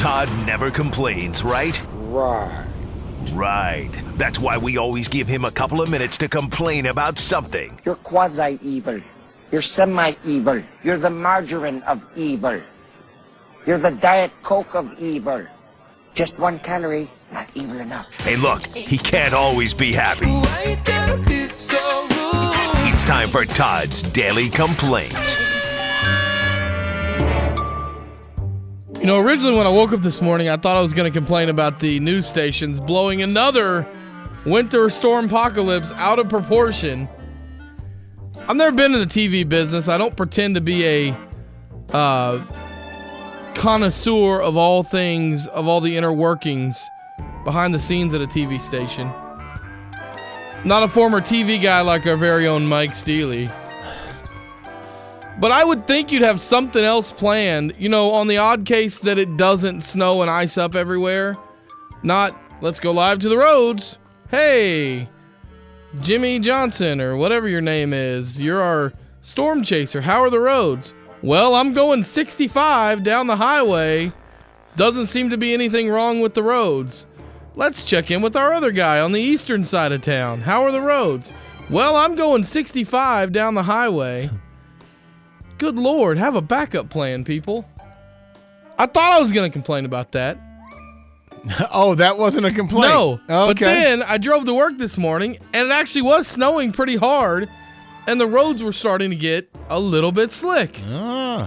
Todd never complains, right? Right. That's why we always give him a couple of minutes to complain about something. You're quasi-evil. You're semi-evil. You're the margarine of evil. You're the Diet Coke of evil. Just 1 calorie, not evil enough. Hey, look, he can't always be happy. It's time for Todd's Daily Complaint. You know, originally when I woke up this morning, I thought I was going to complain about the news stations blowing another winter storm apocalypse out of proportion. I've never been in the TV business. I don't pretend to be a connoisseur of all things, of all the inner workings behind the scenes at a TV station. Not a former TV guy like our very own Mike Steely. But I would think you'd have something else planned, you know, on the odd case that it doesn't snow and ice up everywhere. Not, let's go live to the roads. Hey, Jimmy Johnson or whatever your name is, you're our storm chaser. How are the roads? Well, I'm going 65 down the highway. Doesn't seem to be anything wrong with the roads. Let's check in with our other guy on the eastern side of town. How are the roads? Well, I'm going 65 down the highway. Good Lord, have a backup plan, people. I thought I was going to complain about that. Oh, that wasn't a complaint? No, okay. But then I drove to work this morning, and it actually was snowing pretty hard, and the roads were starting to get a little bit slick. Don't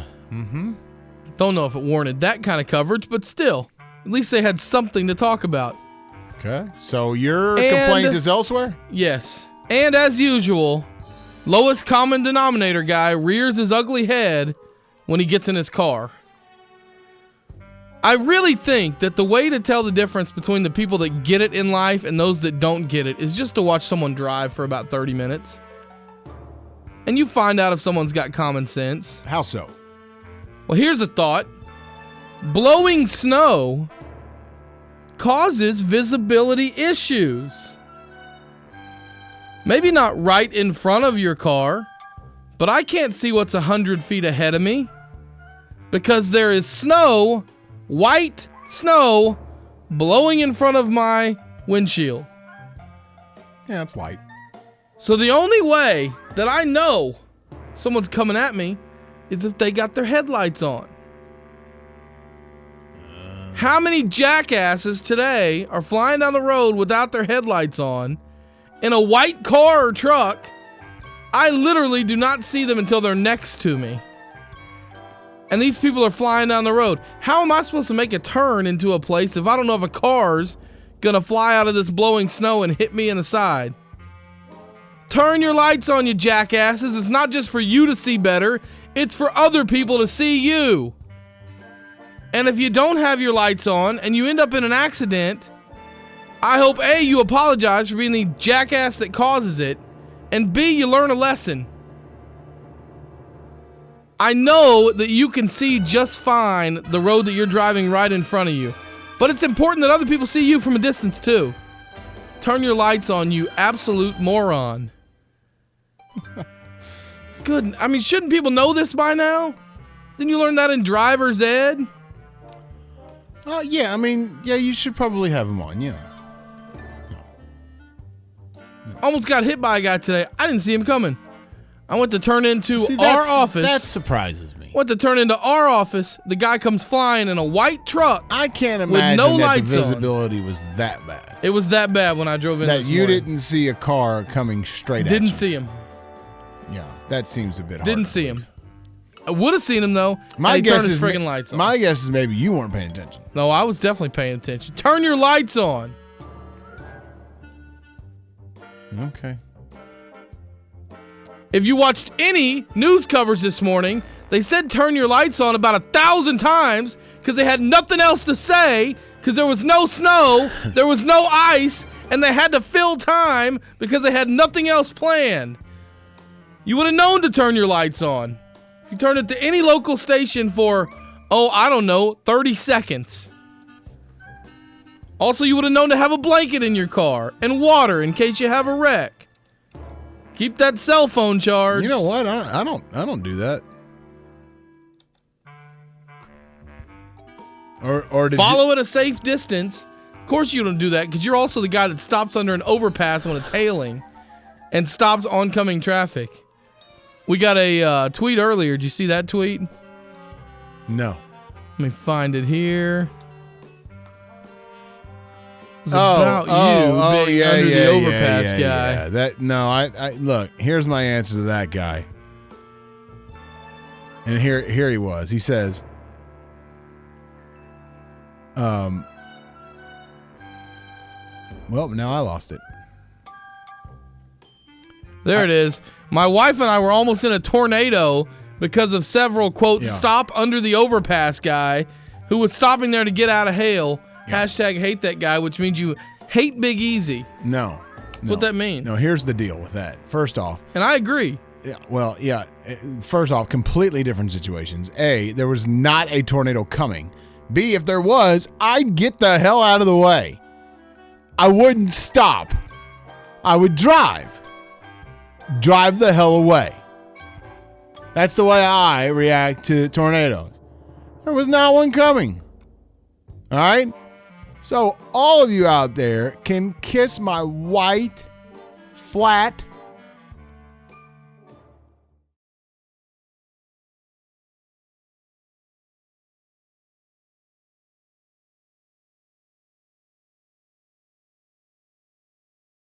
know if it warranted that kind of coverage, but still, at least they had something to talk about. Okay, so your complaint is elsewhere? Yes, and as usual, lowest common denominator guy rears his ugly head when he gets in his car. I really think that the way to tell the difference between the people that get it in life and those that don't get it is just to watch someone drive for about 30 minutes. And you find out if someone's got common sense. How so? Well, here's a thought. Blowing snow causes visibility issues. Maybe not right in front of your car, but I can't see what's 100 feet ahead of me because there is snow, white snow, blowing in front of my windshield. Yeah, it's light. So the only way that I know someone's coming at me is if they got their headlights on. How many jackasses today are flying down the road without their headlights on in a white car or truck? I literally do not see them until they're next to me. And these people are flying down the road. How am I supposed to make a turn into a place if I don't know if a car's gonna fly out of this blowing snow and hit me in the side? Turn your lights on, you jackasses. It's not just for you to see better, it's for other people to see you. And if you don't have your lights on and you end up in an accident, I hope A, you apologize for being the jackass that causes it, and B, you learn a lesson. I know that you can see just fine the road that you're driving right in front of you, but it's important that other people see you from a distance too. Turn your lights on, you absolute moron. Good. I mean, shouldn't people know this by now? Didn't you learn that in driver's ed? Yeah, I mean, yeah, you should probably have them on, yeah. Almost got hit by a guy today. I didn't see him coming. I went to turn into our office. That surprises me. Went to turn into our office. The guy comes flying in a white truck. I can't imagine no that lights the visibility was that bad. It was that bad when I drove in this That you morning. didn't see a car coming straight at you. Didn't see him. Yeah, that seems a bit hard. Didn't see him. I would have seen him though. My and he turned his friggin' lights on. My guess is maybe you weren't paying attention. No, I was definitely paying attention. Turn your lights on. Okay. If you watched any news coverage this morning, they said turn your lights on about 1,000 times because they had nothing else to say because there was no snow, there was no ice, and they had to fill time because they had nothing else planned. You would have known to turn your lights on. If you turned it to any local station for, 30 seconds. Also, you would have known to have a blanket in your car and water in case you have a wreck. Keep that cell phone charged. You know what? I don't do that. Or did Follow at a safe distance. Of course you don't do that because you're also the guy that stops under an overpass when it's hailing and stops oncoming traffic. We got a tweet earlier. Did you see that tweet? No. Let me find it here. It was about you being under the overpass guy. Yeah. I look, here's my answer to that guy. And here he was. He says, well, now I lost it. There it is. My wife and I were almost in a tornado because of several, quote, stop under the overpass guy who was stopping there to get out of hail. Yeah. Hashtag hate that guy, which means you hate Big Easy. No. That's what that means. No, here's the deal with that. First off. And I agree. Yeah. Well, yeah. First off, completely different situations. A, there was not a tornado coming. B, if there was, I'd get the hell out of the way. I wouldn't stop. I would drive. Drive the hell away. That's the way I react to tornadoes. There was not one coming. All right? So all of you out there can kiss my white, flat,